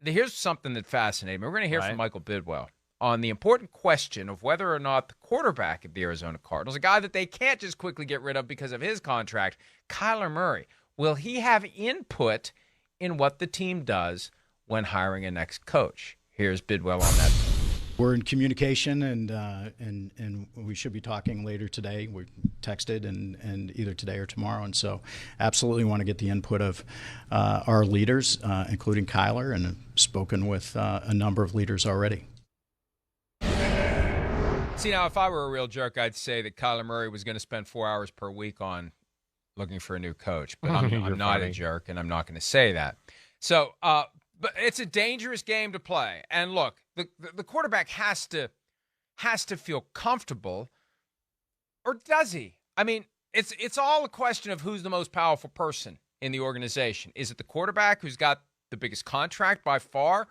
here's something that fascinated me. We're going to hear Right. from Michael Bidwill on the important question of whether or not the quarterback of the Arizona Cardinals, a guy that they can't just quickly get rid of because of his contract, Kyler Murray, will he have input in what the team does when hiring a next coach? Here's Bidwill on that. We're in communication, and we should be talking later today. We texted and either today or tomorrow, and so absolutely want to get the input of our leaders, including Kyler, and have spoken with a number of leaders already. See, now, if I were a real jerk, I'd say that Kyler Murray was going to spend 4 hours per week on looking for a new coach, but I'm not a jerk, and I'm not going to say that. So, but it's a dangerous game to play. And look, the quarterback has to feel comfortable, or does he? I mean, it's all a question of who's the most powerful person in the organization. Is it the quarterback who's got the biggest contract by far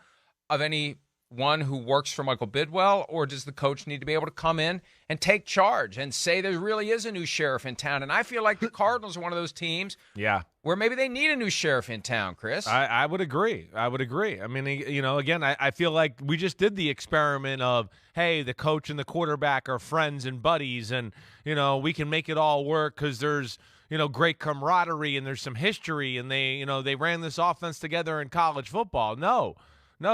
of any one who works for Michael Bidwill, or does the coach need to be able to come in and take charge and say there really is a new sheriff in town? And I feel like the Cardinals are one of those teams where maybe they need a new sheriff in town, Chris. I would agree. I mean, again, I feel like we just did the experiment of, hey, the coach and the quarterback are friends and buddies, and, we can make it all work because there's, great camaraderie and there's some history, and they ran this offense together in college football. No,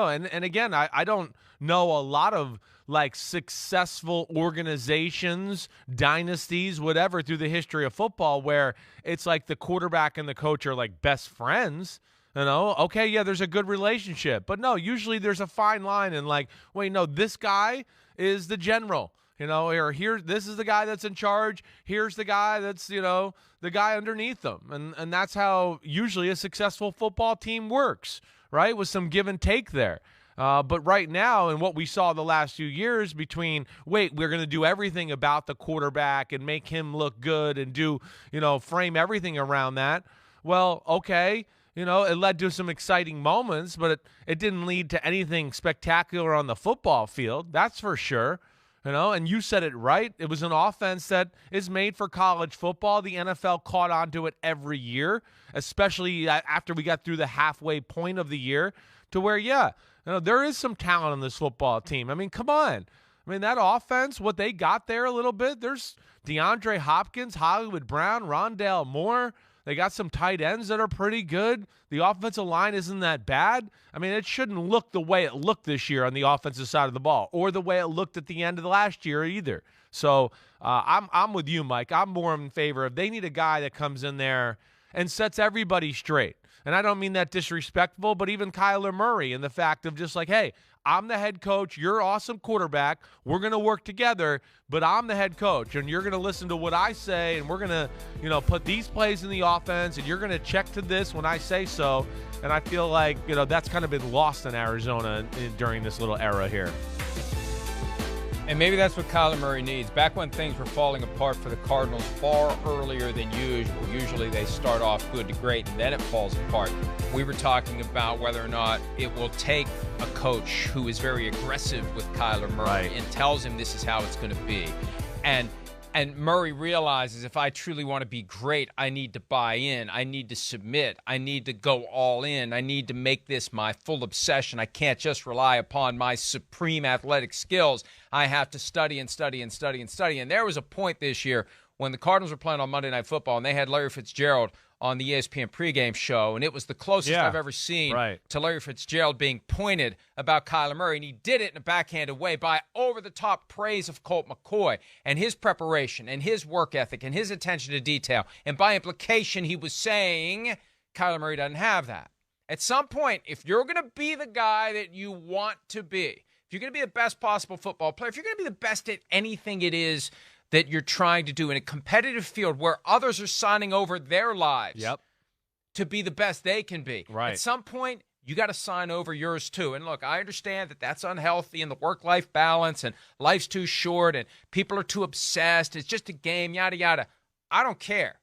and again, I don't know a lot of like successful organizations, dynasties, whatever, through the history of football where it's like the quarterback and the coach are like best friends. Okay, yeah, there's a good relationship, but no, usually there's a fine line, and like, wait, no, this guy is the general, or here, this is the guy that's in charge. Here's the guy that's, the guy underneath them, and that's how usually a successful football team works. Right, with some give and take there. But right now, and what we saw the last few years between, we're going to do everything about the quarterback and make him look good and do, frame everything around that. Well, okay, it led to some exciting moments, but it didn't lead to anything spectacular on the football field. That's for sure. And you said it right. It was an offense that is made for college football. The NFL caught on to it every year, especially after we got through the halfway point of the year, to where, there is some talent on this football team. I mean, come on. I mean, that offense, what they got there a little bit, there's DeAndre Hopkins, Hollywood Brown, Rondale Moore. They got some tight ends that are pretty good. The offensive line isn't that bad. I mean, it shouldn't look the way it looked this year on the offensive side of the ball, or the way it looked at the end of the last year either. So I'm with you, Mike. I'm more in favor of they need a guy that comes in there and sets everybody straight. And I don't mean that disrespectful, but even Kyler Murray, and the fact of just like, hey, I'm the head coach. You're an awesome quarterback. We're going to work together, but I'm the head coach, and you're going to listen to what I say, and we're going to, put these plays in the offense, and you're going to check to this when I say so. And I feel like, that's kind of been lost in Arizona during this little era here. And maybe that's what Kyler Murray needs. Back when things were falling apart for the Cardinals far earlier than usual, usually they start off good to great and then it falls apart. We were talking about whether or not it will take a coach who is very aggressive with Kyler Murray and tells him this is how it's going to be. And Murray realizes if I truly want to be great, I need to buy in. I need to submit. I need to go all in. I need to make this my full obsession. I can't just rely upon my supreme athletic skills. I have to study and study and study and study. And there was a point this year when the Cardinals were playing on Monday Night Football and they had Larry Fitzgerald on the ESPN pregame show, and it was the closest I've ever seen to Larry Fitzgerald being pointed about Kyler Murray, and he did it in a backhanded way by over-the-top praise of Colt McCoy and his preparation and his work ethic and his attention to detail, and by implication, he was saying Kyler Murray doesn't have that. At some point, if you're going to be the guy that you want to be, if you're going to be the best possible football player, if you're going to be the best at anything it is that you're trying to do in a competitive field where others are signing over their lives to be the best they can be. At some point, you got to sign over yours too. And look, I understand that that's unhealthy and the work-life balance and life's too short and people are too obsessed. It's just a game, yada, yada. I don't care.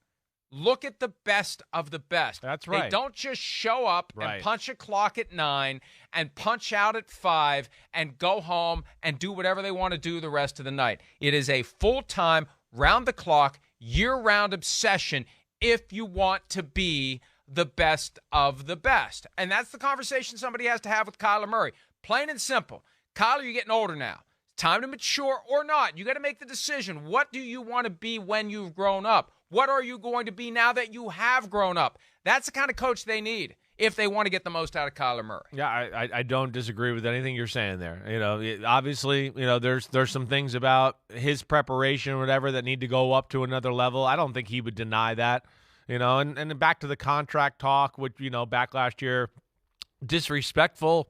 Look at the best of the best. That's right. They don't just show up and punch a clock at 9 and punch out at 5 and go home and do whatever they want to do the rest of the night. It is a full-time, round-the-clock, year-round obsession if you want to be the best of the best. And that's the conversation somebody has to have with Kyler Murray. Plain and simple. Kyler, you're getting older now. Time to mature or not. You got to make the decision. What do you want to be when you've grown up? What are you going to be now that you have grown up? That's the kind of coach they need if they want to get the most out of Kyler Murray. Yeah, I don't disagree with anything you're saying there. Obviously, there's some things about his preparation or whatever that need to go up to another level. I don't think he would deny that. And back to the contract talk, which, back last year, disrespectful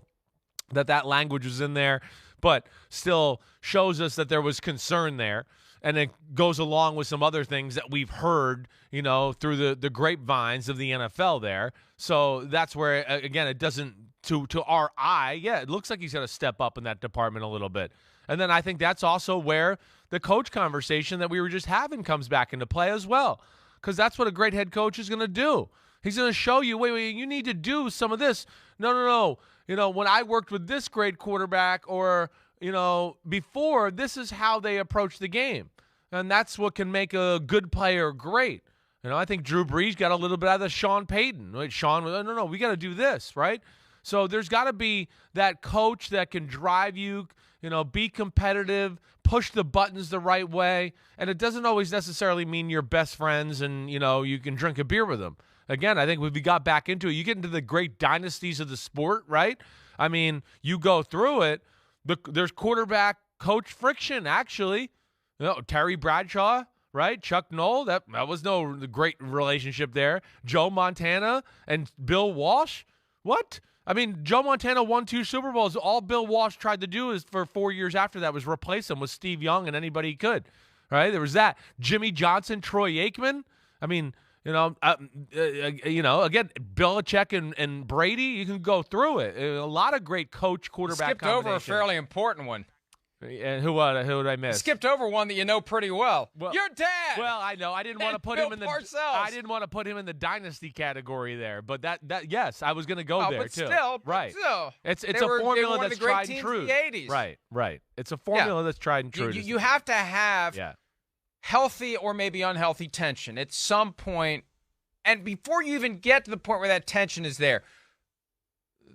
that language was in there, but still shows us that there was concern there. And it goes along with some other things that we've heard, through the grapevines of the NFL there. So that's where, again, it doesn't, to our eye, it looks like he's got to step up in that department a little bit. And then I think that's also where the coach conversation that we were just having comes back into play as well, because that's what a great head coach is going to do. He's going to show you, wait, you need to do some of this. No. When I worked with this great quarterback or before, this is how they approach the game. And that's what can make a good player great. I think Drew Brees got a little bit out of Sean Payton. Right? Sean, no, we got to do this, right? So there's got to be that coach that can drive you, be competitive, push the buttons the right way. And it doesn't always necessarily mean you're best friends and, you can drink a beer with them. Again, I think when we got back into it, you get into the great dynasties of the sport, right? I mean, you go through it. There's quarterback coach friction, actually. Terry Bradshaw, right? Chuck Noll, that was no great relationship there. Joe Montana and Bill Walsh. What? I mean, Joe Montana won 2 Super Bowls. All Bill Walsh tried to do is for 4 years after that was replace him with Steve Young and anybody he could, right? There was that. Jimmy Johnson, Troy Aikman. I mean, again, Belichick and Brady, you can go through it. A lot of great coach quarterback skipped over a fairly important one. And who did I miss? Skipped over one that you know pretty well. Your dad. Well, I know. I didn't want to put him in the. Parcells. I didn't want to put him in the dynasty category there, but that yes, I was going to go there but too. Still, right. Still, it's a formula that's tried and true. In the 80s. Right. It's a formula that's tried and true. You have to have healthy or maybe unhealthy tension at some point, and before you even get to the point where that tension is there,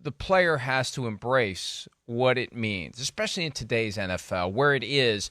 the player has to embrace what it means, especially in today's NFL, where it is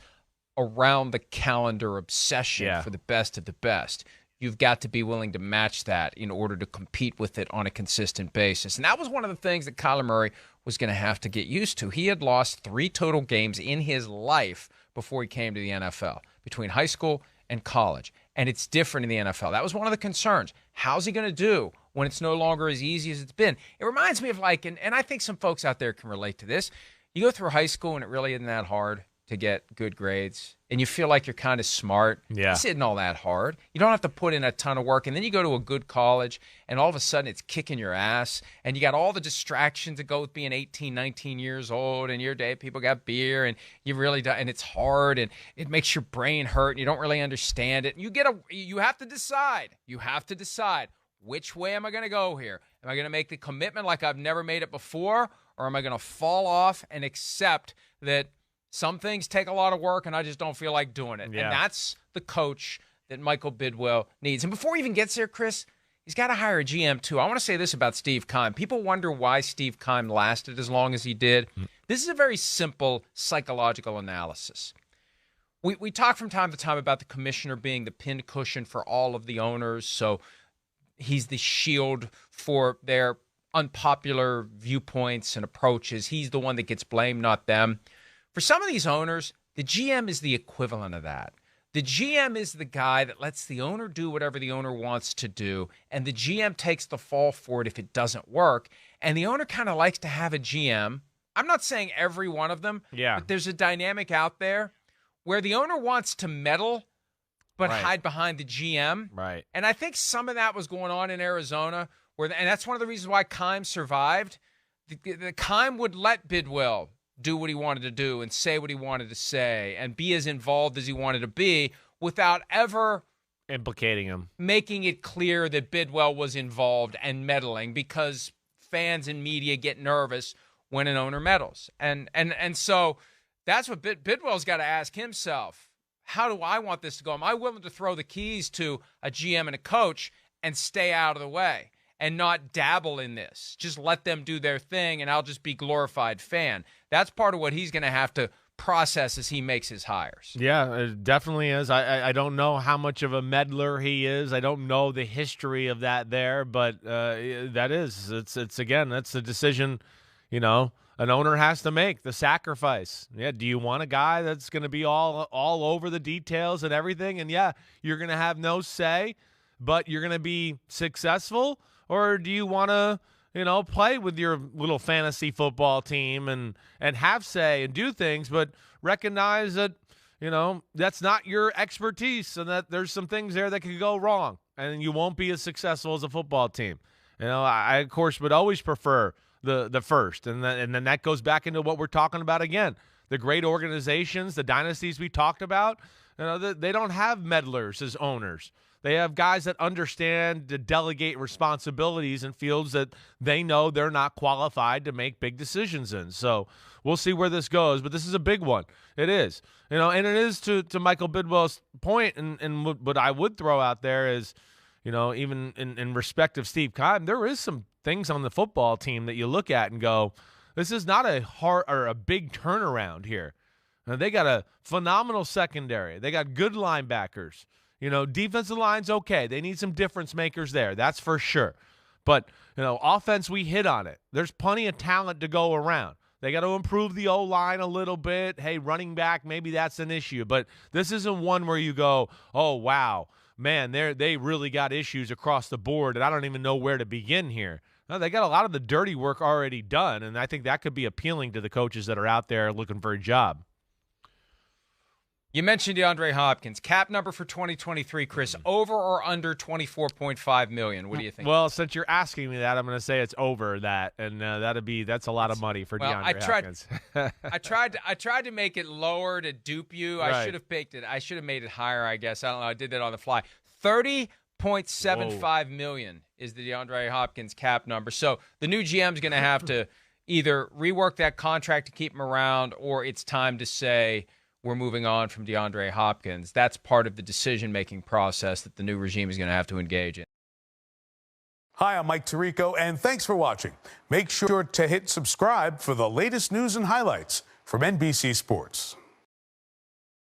around the calendar obsession for the best of the best. You've got to be willing to match that in order to compete with it on a consistent basis. And that was one of the things that Kyler Murray was going to have to get used to. He had lost 3 total games in his life before he came to the NFL, between high school and college. And it's different in the NFL. That was one of the concerns. How's he going to do when it's no longer as easy as it's been? It reminds me of and I think some folks out there can relate to this. You go through high school and it really isn't that hard to get good grades, and you feel like you're kind of smart. Yeah. It's not all that hard. You don't have to put in a ton of work, and then you go to a good college, and all of a sudden it's kicking your ass, and you got all the distractions that go with being 18, 19 years old, and your day people got beer, and you really do, and it's hard, and it makes your brain hurt, and you don't really understand it. You have to decide. You have to decide, which way am I going to go here? Am I going to make the commitment like I've never made it before, or am I going to fall off and accept that some things take a lot of work and I just don't feel like doing it? Yeah. And that's the coach that Michael Bidwill needs. And before he even gets there, Chris, he's got to hire a GM too. I want to say this about Steve Keim. People wonder why Steve Keim lasted as long as he did. This is a very simple psychological analysis. We talk from time to time about the commissioner being the pincushion for all of the owners, so he's the shield for their unpopular viewpoints and approaches. He's the one that gets blamed, not them. For some of these owners, the GM is the equivalent of that. The GM is the guy that lets the owner do whatever the owner wants to do, and the GM takes the fall for it if it doesn't work. And the owner kind of likes to have a GM. I'm not saying every one of them, but there's a dynamic out there where the owner wants to meddle but hide behind the GM. Right. And I think some of that was going on in Arizona, and that's one of the reasons why Keim survived. The Keim would let Bidwill do what he wanted to do and say what he wanted to say and be as involved as he wanted to be without ever implicating him, making it clear that Bidwill was involved and meddling, because fans and media get nervous when an owner meddles. And so that's what Bidwill's got to ask himself. How do I want this to go? Am I willing to throw the keys to a GM and a coach and stay out of the way? and not dabble in this. Just let them do their thing, and I'll just be glorified fan. That's part of what he's going to have to process as he makes his hires. Yeah, it definitely is. I don't know how much of a meddler he is. I don't know the history of that there, but that is. It's again, that's the decision, an owner has to make, the sacrifice. Yeah, do you want a guy that's going to be all over the details and everything? And yeah, you're going to have no say, but you're going to be successful? Or do you want to, play with your little fantasy football team and have say and do things, but recognize that, that's not your expertise and that there's some things there that could go wrong and you won't be as successful as a football team. I of course, would always prefer the first. And then that goes back into what we're talking about again. The great organizations, the dynasties we talked about, they don't have meddlers as owners. They have guys that understand to delegate responsibilities in fields that they know they're not qualified to make big decisions in. So we'll see where this goes, but this is a big one. It is. And it is to Michael Bidwill's point, and what I would throw out there is, even in respect of Steve Keim, there is some things on the football team that you look at and go, this is not a hard or a big turnaround here. They got a phenomenal secondary. They got good linebackers. Defensive line's okay. They need some difference makers there. That's for sure. But, offense, we hit on it. There's plenty of talent to go around. They got to improve the O-line a little bit. Hey, running back, maybe that's an issue. But this isn't one where you go, oh, wow, man, they really got issues across the board, and I don't even know where to begin here. No, they got a lot of the dirty work already done, and I think that could be appealing to the coaches that are out there looking for a job. You mentioned DeAndre Hopkins. Cap number for 2023, Chris, over or under $24.5 million? What do you think? Well, since you're asking me that, I'm going to say it's over that, and that's a lot of money for DeAndre Hopkins. I tried to make it lower to dupe you. Right. I should have made it higher, I guess. I don't know. I did that on the fly. $30.75 million is the DeAndre Hopkins cap number. So the new GM is going to have to either rework that contract to keep him around, or it's time to say, we're moving on from DeAndre Hopkins. That's part of the decision-making process that the new regime is going to have to engage in. Hi, I'm Mike Tirico, and thanks for watching. Make sure to hit subscribe for the latest news and highlights from NBC Sports.